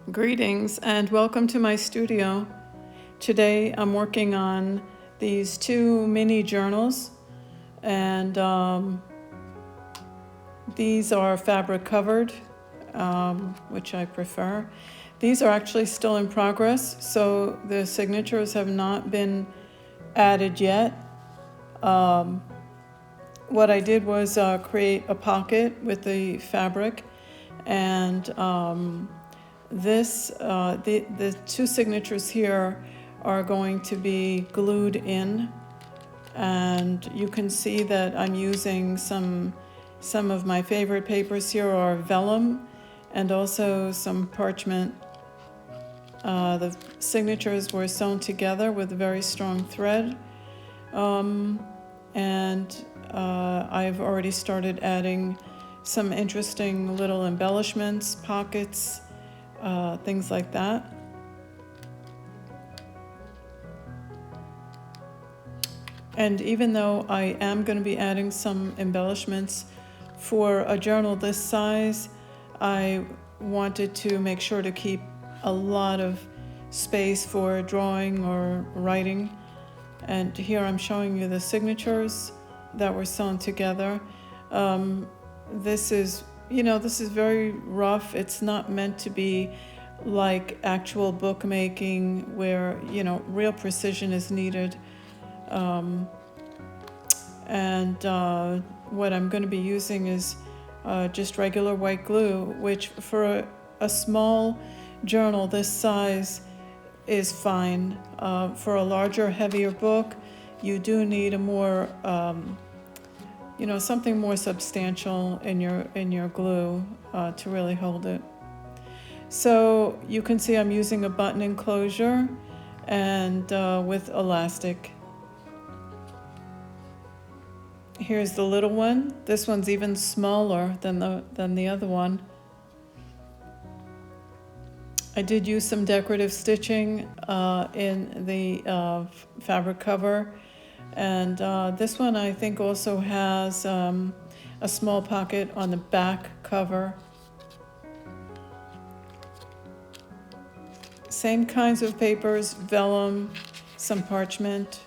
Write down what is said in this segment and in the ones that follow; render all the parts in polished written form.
Greetings and welcome to my studio. Today I'm working on these two mini journals, and these are fabric covered, which I prefer. These are actually still in progress, so the signatures have not been added yet. What I did was create a pocket with the fabric, and the two signatures here are going to be glued in, and you can see that I'm using some of my favorite papers here are vellum and also some parchment. The signatures were sewn together with a very strong thread, and I've already started adding some interesting little embellishments, pockets, things like that. And even though I am going to be adding some embellishments for a journal this size, I wanted to make sure to keep a lot of space for drawing or writing. And here I'm showing you the signatures that were sewn together. This is very rough. It's not meant to be like actual bookmaking where, real precision is needed. What I'm going to be using is just regular white glue, which for a small journal this size is fine. For a larger, heavier book, you do need a more, something more substantial in your glue to really hold it. So you can see I'm using a button enclosure and with elastic. Here's the little one. This one's even smaller than the other one. I did use some decorative stitching in the fabric cover, and this one I think also has a small pocket on the back cover. Same kinds of papers, vellum, some parchment.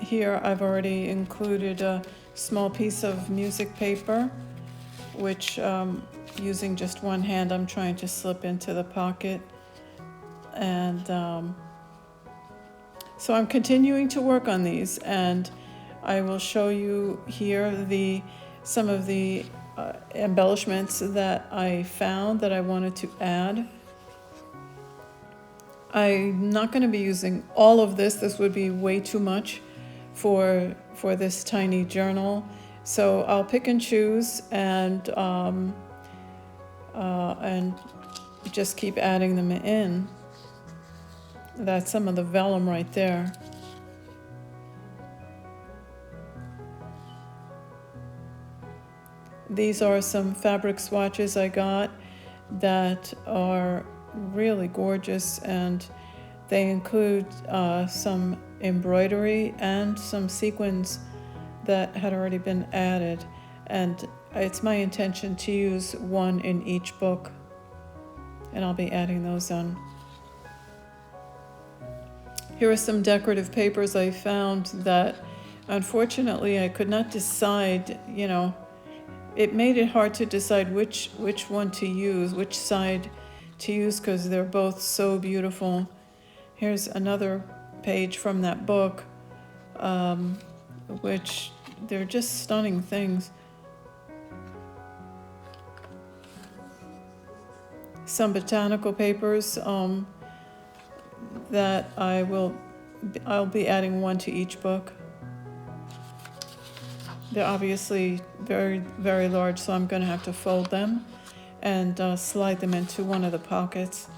Here I've already included a small piece of music paper, which using just one hand I'm trying to slip into the pocket. And so I'm continuing to work on these, and I will show you here some of the embellishments that I found that I wanted to add. I'm not going to be using all of this. This would be way too much for this tiny journal. So I'll pick and choose and just keep adding them in. That's some of the vellum right there. These are some fabric swatches I got that are really gorgeous, and they include some embroidery and some sequins that had already been added, and it's my intention to use one in each book, and I'll be adding those on. Here are some decorative papers I found that unfortunately I could not decide. It made it hard to decide which one to use, which side to use, because they're both so beautiful. Here's another page from that book, which they're just stunning things. Some botanical papers that I'll be adding one to each book. They're obviously very, very large, so I'm going to have to fold them and slide them into one of the pockets.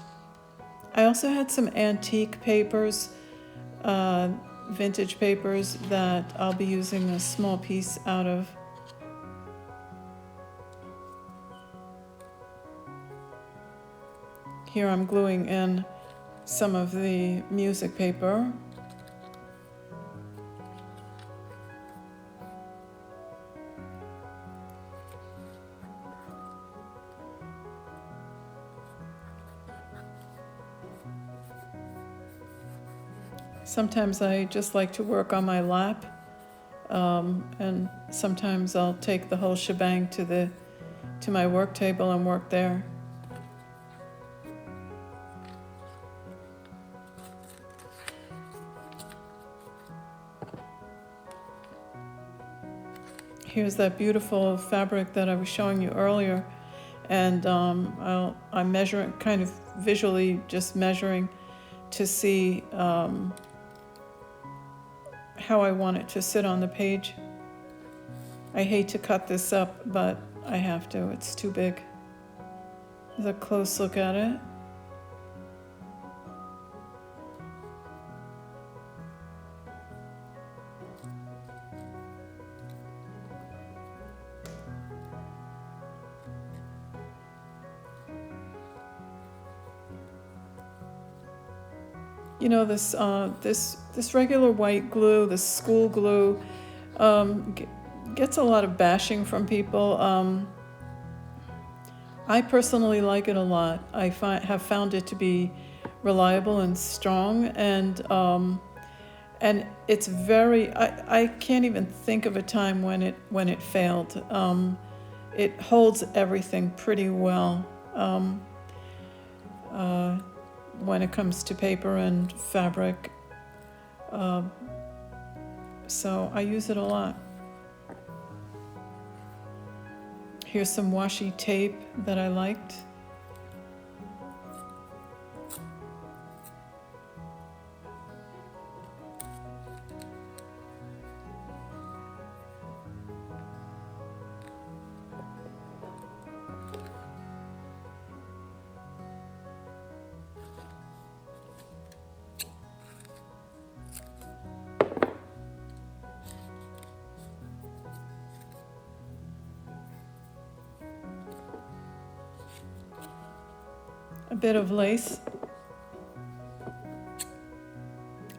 I also had some antique papers, vintage papers that I'll be using a small piece out of. Here I'm gluing in some of the music paper. Sometimes I just like to work on my lap, and sometimes I'll take the whole shebang to my work table and work there. Here's that beautiful fabric that I was showing you earlier, and I'm measuring, kind of visually just measuring to see how I want it to sit on the page. I hate to cut this up, but I have to, it's too big. Here's a close look at it. You know, this regular white glue, this school glue, gets a lot of bashing from people. I personally like it a lot. I have found it to be reliable and strong, and it's very. I can't even think of a time when it failed. It holds everything pretty well. When it comes to paper and fabric. So I use it a lot. Here's some washi tape that I liked. A bit of lace.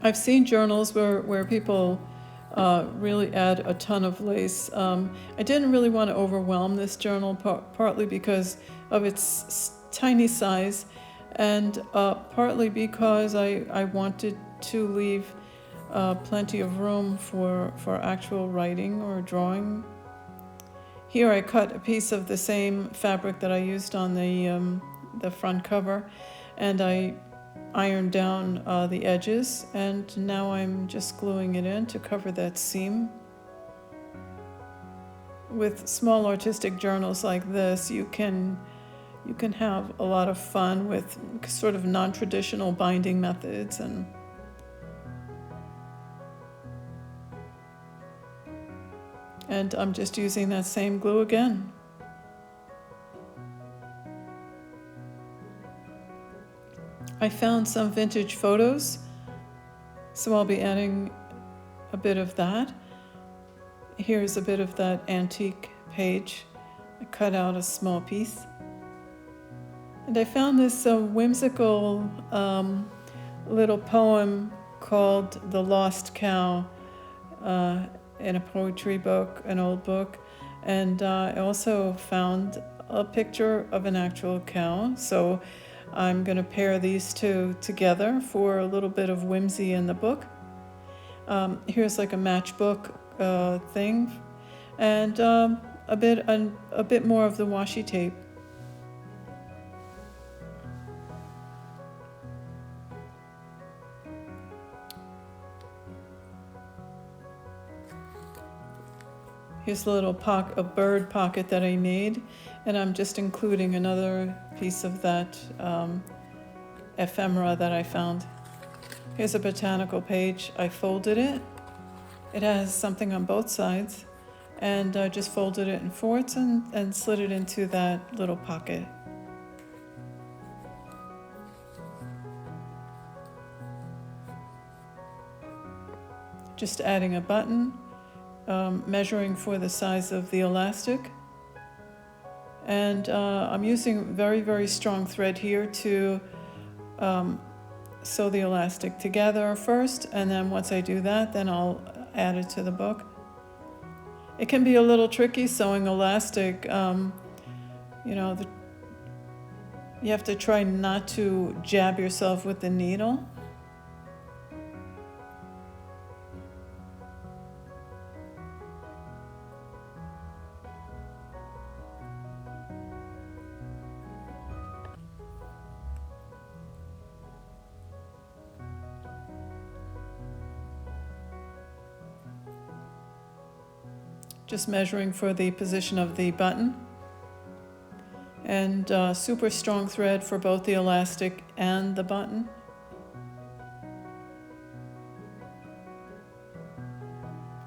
I've seen journals where people really add a ton of lace. I didn't really want to overwhelm this journal, partly because of its tiny size, and partly because I wanted to leave plenty of room for actual writing or drawing. Here I cut a piece of the same fabric that I used on the front cover, and I ironed down the edges, and now I'm just gluing it in to cover that seam. With small artistic journals like this, you can have a lot of fun with sort of non-traditional binding methods, and I'm just using that same glue again. I found some vintage photos, so I'll be adding a bit of that. Here's a bit of that antique page. I cut out a small piece. And I found this whimsical little poem called The Lost Cow in a poetry book, an old book. And I also found a picture of an actual cow. So I'm going to pair these two together for a little bit of whimsy in the book. Here's like a matchbook thing, and a bit more of the washi tape. Here's a little a bird pocket that I made, and I'm just including another piece of that ephemera that I found. Here's a botanical page. I folded it. It has something on both sides, and I just folded it in fourths and slid it into that little pocket. Just adding a button. Measuring for the size of the elastic, and I'm using very, very strong thread here to sew the elastic together first, and then once I do that, then I'll add it to the book. It can be a little tricky sewing elastic. You have to try not to jab yourself with the needle. just measuring for the position of the button. And super strong thread for both the elastic and the button.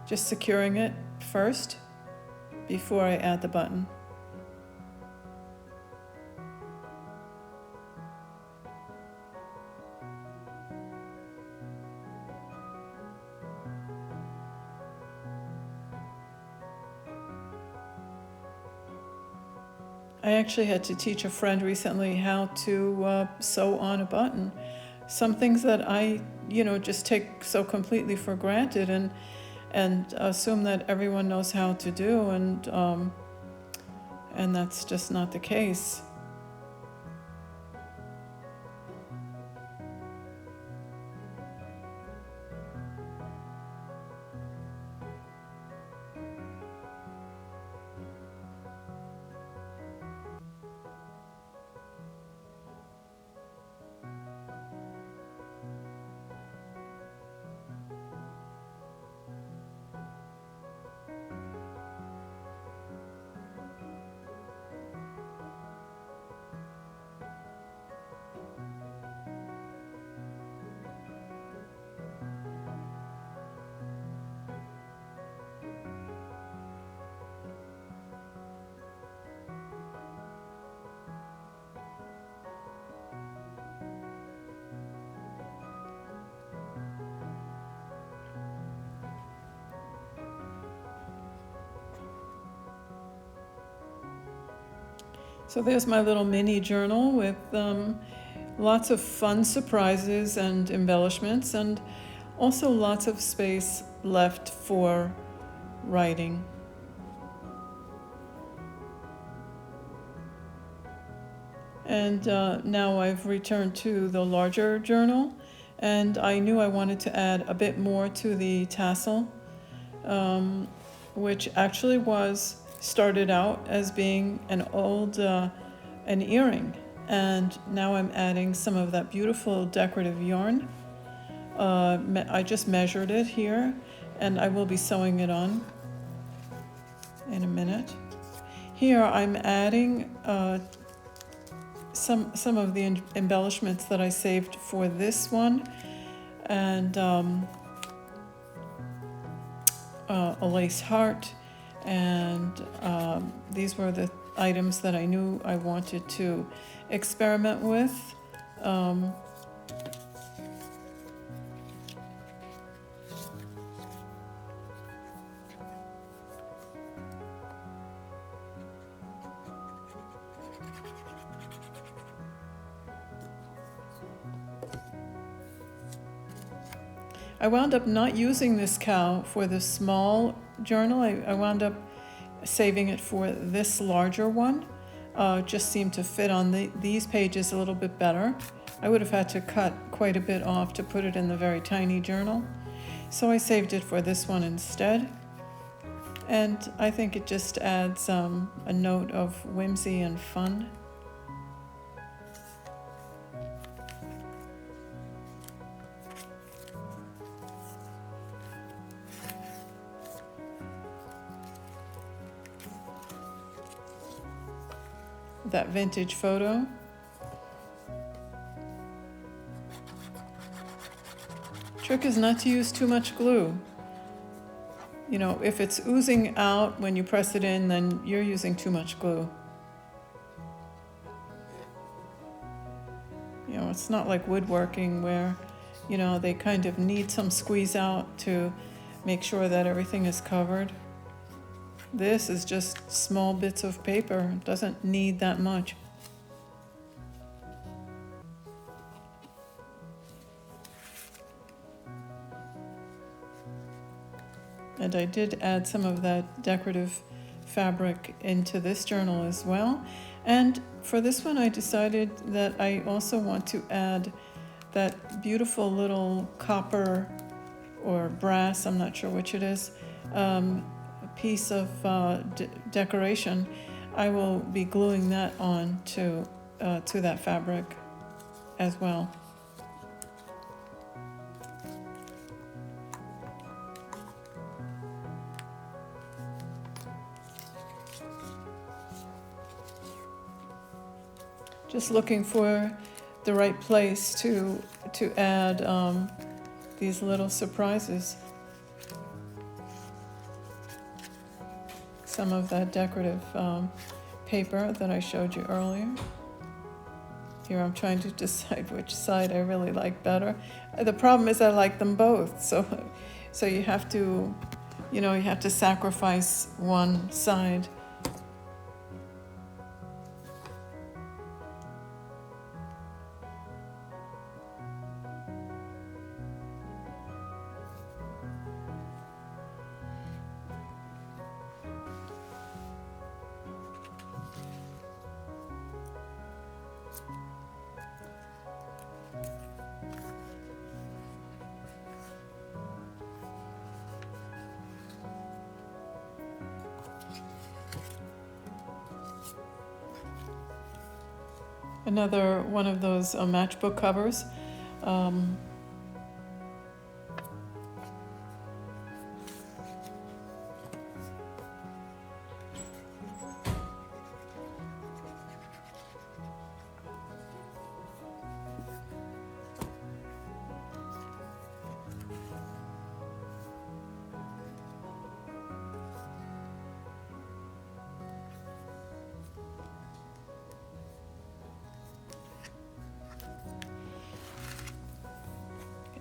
Just securing it first before I add the button. I actually had to teach a friend recently how to sew on a button. Some things that I, just take so completely for granted and assume that everyone knows how to do, and that's just not the case. So there's my little mini journal with lots of fun surprises and embellishments, and also lots of space left for writing. And now I've returned to the larger journal, and I knew I wanted to add a bit more to the tassel, which actually started out as being an earring, and now I'm adding some of that beautiful decorative yarn. I just measured it here, and I will be sewing it on in a minute. Here I'm adding some of the embellishments that I saved for this one, and a lace heart, and these were the items that I knew I wanted to experiment with. I wound up not using this cow for the small journal. I wound up saving it for this larger one. Just seemed to fit on these pages a little bit better. I would have had to cut quite a bit off to put it in the very tiny journal. So I saved it for this one instead. And I think it just adds a note of whimsy and fun. That vintage photo. Trick is not to use too much glue. If it's oozing out when you press it in, then you're using too much glue. It's not like woodworking where, they kind of need some squeeze out to make sure that everything is covered. This is just small bits of paper. It doesn't need that much. And I did add some of that decorative fabric into this journal as well. And for this one, I decided that I also want to add that beautiful little copper or brass, I'm not sure which it is, piece of decoration. I will be gluing that on to that fabric as well. just looking for the right place to add these little surprises. Some of that decorative paper that I showed you earlier. Here I'm trying to decide which side I really like better. The problem is I like them both, so you have to, you have to sacrifice one side. Another one of those matchbook covers.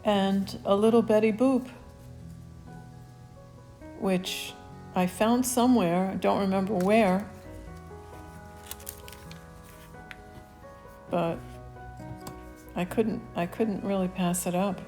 And a little Betty Boop, which I found somewhere, don't remember where, but I couldn't really pass it up.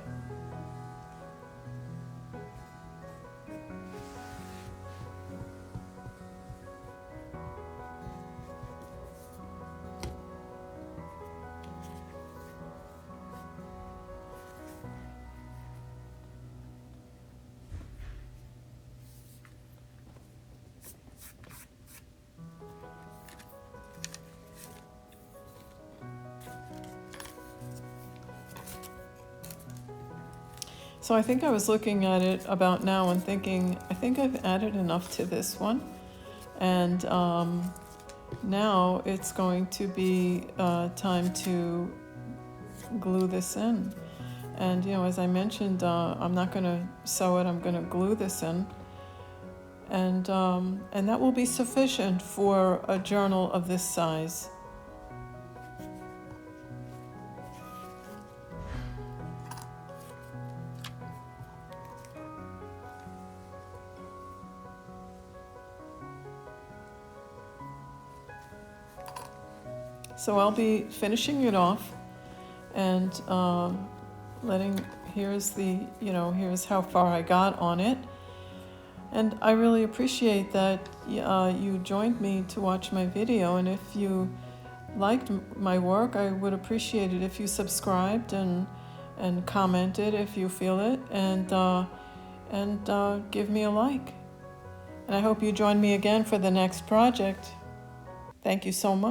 So I think I was looking at it about now and thinking, I think I've added enough to this one. And now it's going to be time to glue this in. And as I mentioned, I'm not going to sew it, I'm going to glue this in. And that will be sufficient for a journal of this size. So I'll be finishing it off and here's how far I got on it. And I really appreciate that you joined me to watch my video. And if you liked my work, I would appreciate it if you subscribed and commented if you feel it, and give me a like. And I hope you join me again for the next project. Thank you so much.